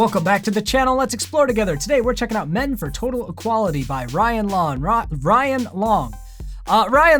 Welcome back to the channel. Let's explore together. Today we're checking out Men for Total Equality by Ryan Long. Ryan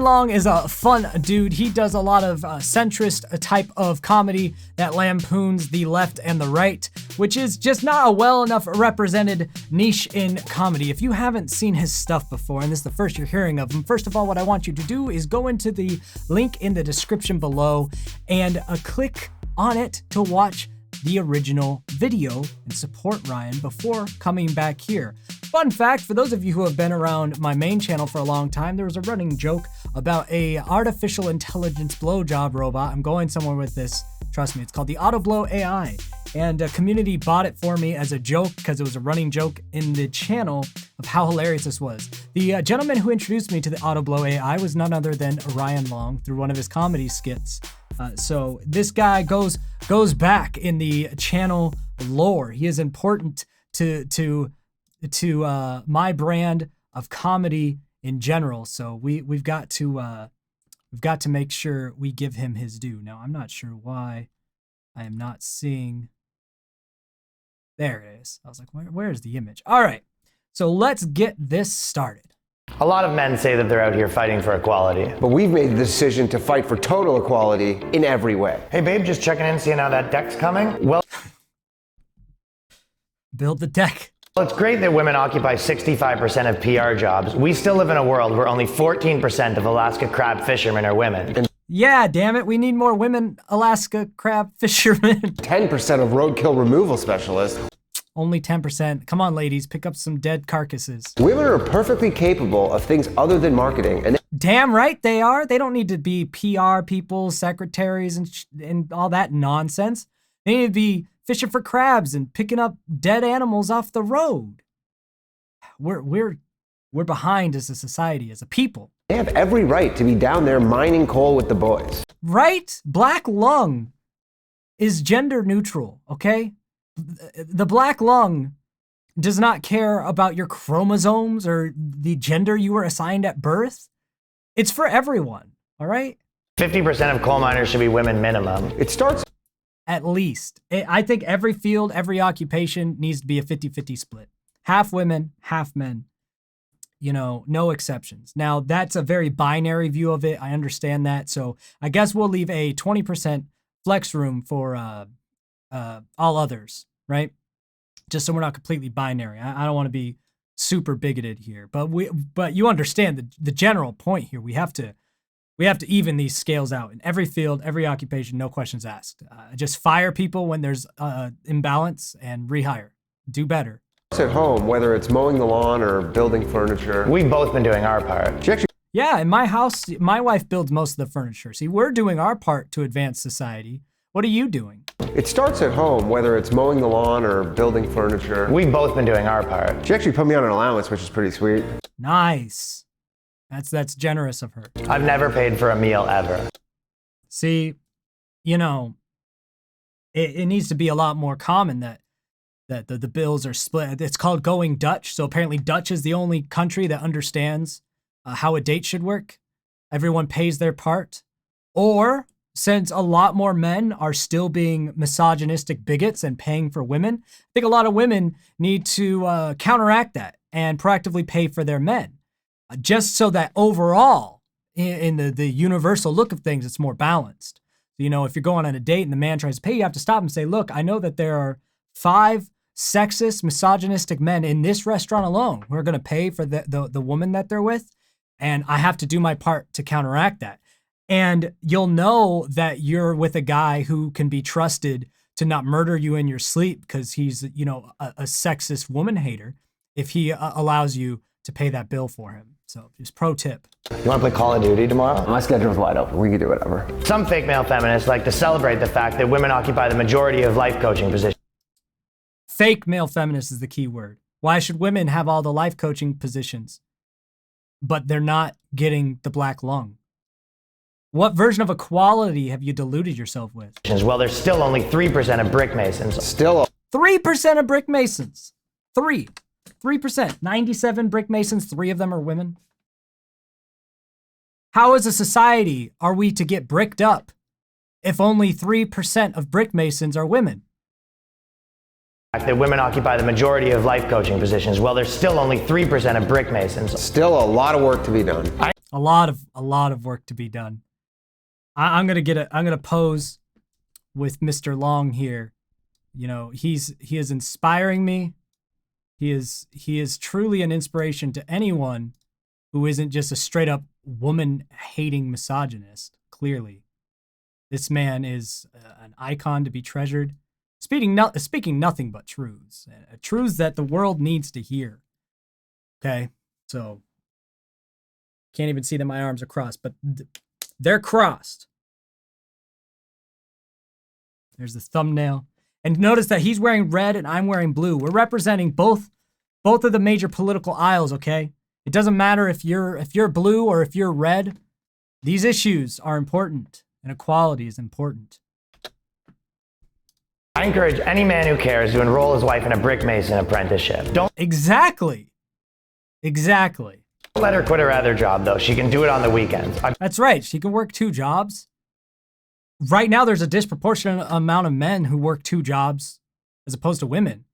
Long is a fun dude. He does a lot of centrist type of comedy that lampoons the left and the right, which is just not a well enough represented niche in comedy. If you haven't seen his stuff before, and this is the first you're hearing of him, first of all, what I want you to do is go into the link in the description below and click on it to watch the original video and support Ryan before coming back here. Fun fact, for those of you who have been around my main channel for a long time, there was a running joke about a artificial intelligence blowjob robot. I'm going somewhere with this, trust me. It's called the AutoBlow AI, and a community bought it for me as a joke because it was a running joke in the channel of how hilarious this was. The gentleman who introduced me to the AutoBlow AI was none other than Ryan Long through one of his comedy skits. So this guy goes back in the channel lore. He is important to my brand of comedy in general. So we've got to make sure we give him his due. Now I'm not sure why I am not seeing. There it is. I was like, where's the image? All right, so let's get this started. A lot of men say that they're out here fighting for equality. But we've made the decision to fight for total equality in every way. Hey babe, just checking in, seeing how that deck's coming? Well, Build the deck. well, it's great that women occupy 65% of PR jobs. We still live in a world where only 14% of Alaska crab fishermen are women. Yeah, damn it. We need more women Alaska crab fishermen. 10% of roadkill removal specialists. Only 10%. Come on, ladies, pick up some dead carcasses. Women are perfectly capable of things other than marketing, and Damn right they are. They don't need to be PR people, secretaries, and all that nonsense. They need to be fishing for crabs and picking up dead animals off the road. We're behind as a society, as a people. they have every right to be down there mining coal with the boys. Right? Black lung is gender neutral, okay? The black lung does not care about your chromosomes or the gender you were assigned at birth. It's for everyone, all right? 50% of coal miners should be women minimum. It starts At least. I think every field, every occupation needs to be a 50-50 split. Half women, half men. You know, no exceptions. Now, that's a very binary view of it. I understand that. So I guess we'll leave a 20% flex room for all others, right? Just so we're not completely binary. I don't want to be super bigoted here, but you understand the general point here. We have to even these scales out in every field, every occupation, no questions asked. Just fire people when there's imbalance and rehire. Do better. at home, whether it's mowing the lawn or building furniture. We've both been doing our part. She actually Yeah, in my house, my wife builds most of the furniture. See, we're doing our part to advance society. What are you doing? It starts at home, whether it's mowing the lawn or building furniture. We've both been doing our part. She actually put me on an allowance, which is pretty sweet. Nice. That's generous of her. I've never paid for a meal ever. See, you know, it needs to be a lot more common that the bills are split. It's called going Dutch. So apparently Dutch is the only country that understands how a date should work. Everyone pays their part. Or since a lot more men are still being misogynistic bigots and paying for women, I think a lot of women need to counteract that and proactively pay for their men. Just so that overall, in the universal look of things, it's more balanced. You know, if you're going on a date and the man tries to pay, you have to stop and say, look, I know that there are 5 sexist, misogynistic men in this restaurant alone who are going to pay for the woman that they're with, and I have to do my part to counteract that. And you'll know that you're with a guy who can be trusted to not murder you in your sleep because he's, you know, a sexist woman hater if he allows you to pay that bill for him. So just pro tip. You want to play Call of Duty tomorrow? My schedule's wide open. We can do whatever. Some fake male feminists like to celebrate the fact that women occupy the majority of life coaching positions. Fake male feminist is the key word. Why should women have all the life coaching positions, but they're not getting the black lung? What version of equality have you deluded yourself with? Well, there's still only 3% of brick masons. Still 3% of brick masons. 3%. 97 brick masons, 3 of them are women. How as a society are we to get bricked up if only 3% of brick masons are women? That women occupy the majority of life coaching positions, while there's still only 3% of brick masons. Still a lot of work to be done. A lot of work to be done. I'm gonna pose with Mr. Long here. You know, he is inspiring me. He is truly an inspiration to anyone who isn't just a straight up woman-hating misogynist. Clearly, this man is an icon to be treasured. Speaking nothing but truths, truths that the world needs to hear. Okay, so can't even see that my arms are crossed, but they're crossed. There's the thumbnail. And notice that he's wearing red and I'm wearing blue. We're representing both of the major political aisles, okay? It doesn't matter if you're blue or if you're red. These issues are important, and equality is important. I encourage any man who cares to enroll his wife in a brick mason apprenticeship. Don't Exactly. let her quit her other job, though. She can do it on the weekends. That's right. She can work 2 jobs. Right now, there's a disproportionate amount of men who work 2 jobs as opposed to women.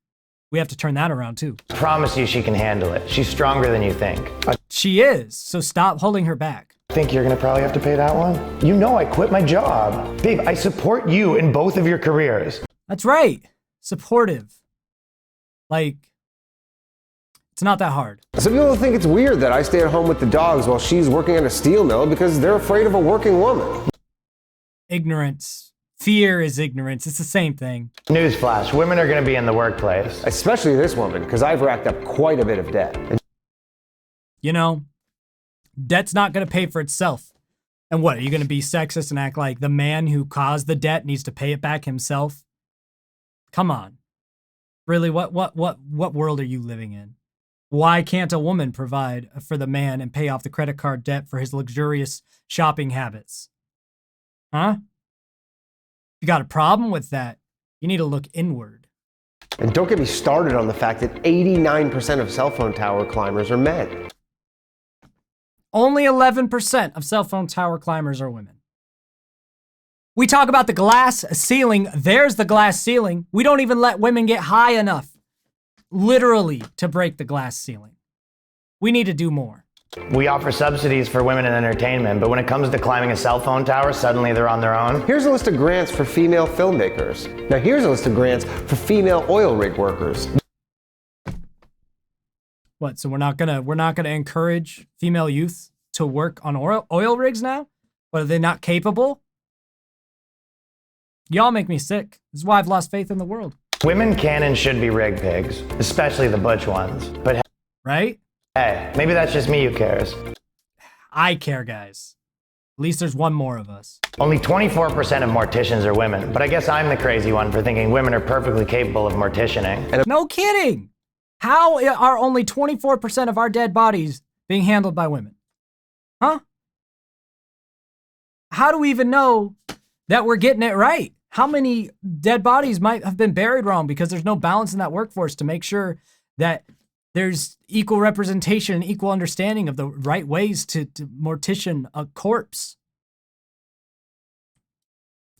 We have to turn that around, too. I promise you she can handle it. She's stronger than you think. She is, so stop holding her back. I think you're gonna probably have to pay that one. You know I quit my job. Babe, I support you in both of your careers. That's right. Supportive. Like, it's not that hard. Some people think it's weird that I stay at home with the dogs while she's working at a steel mill because they're afraid of a working woman. Ignorance. Fear is ignorance. It's the same thing. Newsflash, women are gonna be in the workplace. Especially this woman, because I've racked up quite a bit of debt. You know, debt's not going to pay for itself. And what, are you going to be sexist and act like the man who caused the debt needs to pay it back himself? Come on. Really, what world are you living in? Why can't a woman provide for the man and pay off the credit card debt for his luxurious shopping habits? Huh? You got a problem with that? You need to look inward. And don't get me started on the fact that 89% of cell phone tower climbers are men. Only 11% of cell phone tower climbers are women. We talk about the glass ceiling. There's the glass ceiling. We don't even let women get high enough, literally, to break the glass ceiling. We need to do more. We offer subsidies for women in entertainment, but when it comes to climbing a cell phone tower, suddenly they're on their own. Here's a list of grants for female filmmakers. Now here's a list of grants for female oil rig workers. What, so we're not gonna encourage female youth to work on oil rigs now? What, are they not capable? Y'all make me sick. This is why I've lost faith in the world. Women can and should be rig pigs, especially the butch ones. But right? hey, maybe that's just me who cares. I care, guys. At least there's one more of us. Only 24% of morticians are women, but I guess I'm the crazy one for thinking women are perfectly capable of morticianing. No kidding! How are only 24% of our dead bodies being handled by women? Huh? How do we even know that we're getting it right? How many dead bodies might have been buried wrong because there's no balance in that workforce to make sure that there's equal representation and equal understanding of the right ways to mortician a corpse?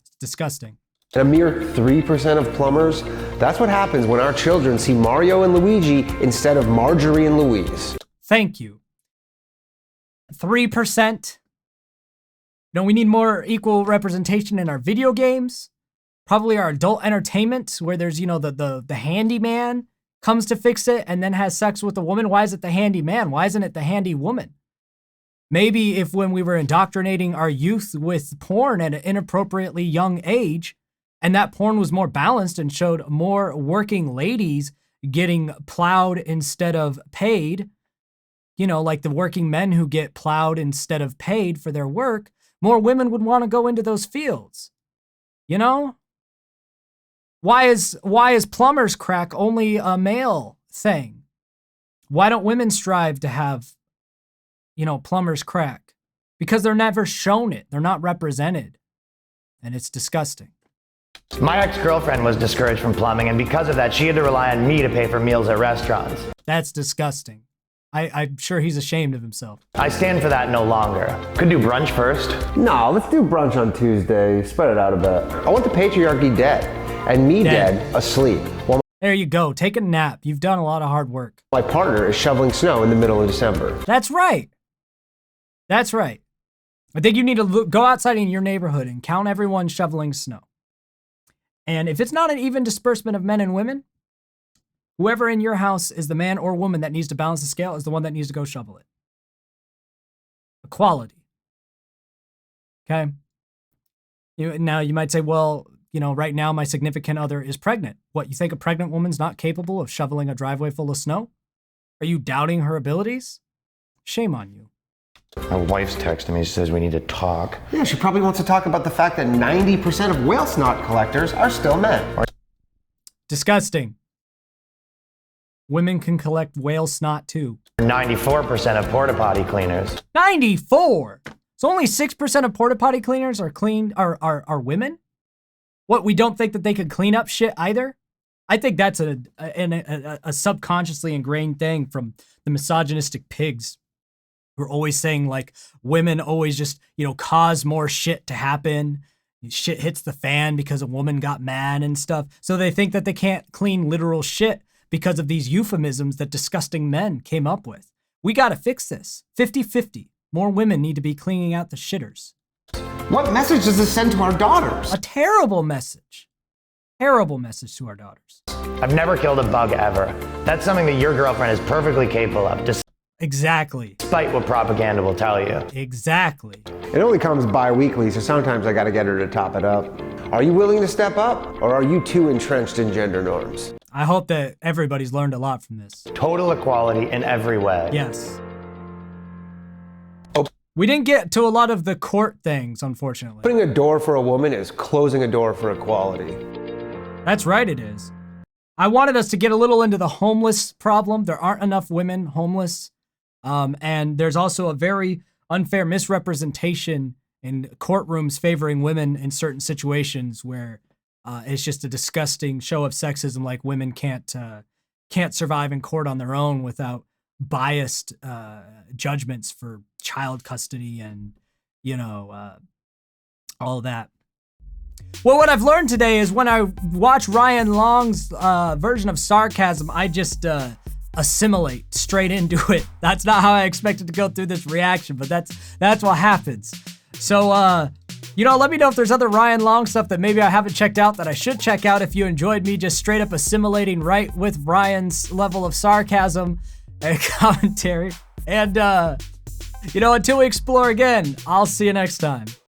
It's disgusting. And a mere 3% of plumbers, that's what happens when our children see Mario and Luigi instead of Marjorie and Louise. Thank you. 3%. You know, we need more equal representation in our video games. Probably our adult entertainment, where there's, you know, the handyman comes to fix it and then has sex with the woman. Why is it the handyman? Why isn't it the handy woman? Maybe if when we were indoctrinating our youth with porn at an inappropriately young age, and that porn was more balanced and showed more working ladies getting plowed instead of paid, you know, like the working men who get plowed instead of paid for their work, more women would want to go into those fields. You know? Why is plumber's crack only a male thing? Why don't women strive to have, you know, plumber's crack? Because they're never shown it. They're not represented. And it's disgusting. My ex-girlfriend was discouraged from plumbing, and because of that, she had to rely on me to pay for meals at restaurants. That's disgusting. I'm sure he's ashamed of himself. I stand for that no longer. Could do brunch first. No, let's do brunch on Tuesday. Spread it out a bit. I want the patriarchy dead, and me dead asleep. Well, There you go. Take a nap. You've done a lot of hard work. My partner is shoveling snow in the middle of December. That's right. That's right. I think you need to go outside in your neighborhood and count everyone shoveling snow. And if it's not an even disbursement of men and women, whoever in your house is the man or woman that needs to balance the scale is the one that needs to go shovel it. Equality. Okay? Now you might say, well, right now my significant other is pregnant. What, you think a pregnant woman's not capable of shoveling a driveway full of snow? Are you doubting her abilities? Shame on you. My wife's texting me. She says we need to talk. Yeah, she probably wants to talk about the fact that 90% of whale snot collectors are still men. Disgusting. Women can collect whale snot too. 94% of porta potty cleaners. 94. So only 6% of porta potty cleaners are women? What, we don't think that they could clean up shit either? I think that's a subconsciously ingrained thing from the misogynistic pigs. We're always saying like women always just, cause more shit to happen. Shit hits the fan because a woman got mad and stuff. So they think that they can't clean literal shit because of these euphemisms that disgusting men came up with. We got to fix this. 50-50. More women need to be cleaning out the shitters. What message does this send to our daughters? A terrible message. Terrible message to our daughters. I've never killed a bug ever. That's something that your girlfriend is perfectly capable of. Exactly. Despite what propaganda will tell you. Exactly. It only comes bi-weekly, so sometimes I gotta get her to top it up. Are you willing to step up, or are you too entrenched in gender norms? I hope that everybody's learned a lot from this. Total equality in every way. Yes. We didn't get to a lot of the court things, unfortunately. Opening a door for a woman is closing a door for equality. That's right, it is. I wanted us to get a little into the homeless problem. There aren't enough women homeless. And there's also a very unfair misrepresentation in courtrooms favoring women in certain situations where it's just a disgusting show of sexism, like women can't survive in court on their own without biased judgments for child custody and, all that. Well, what I've learned today is when I watch Ryan Long's version of sarcasm, I just assimilate straight into it. That's not how I expected to go through this reaction, but that's what happens. So, let me know if there's other Ryan Long stuff that maybe I haven't checked out that I should check out if you enjoyed me just straight up assimilating right with Ryan's level of sarcasm and commentary. And, until we explore again, I'll see you next time.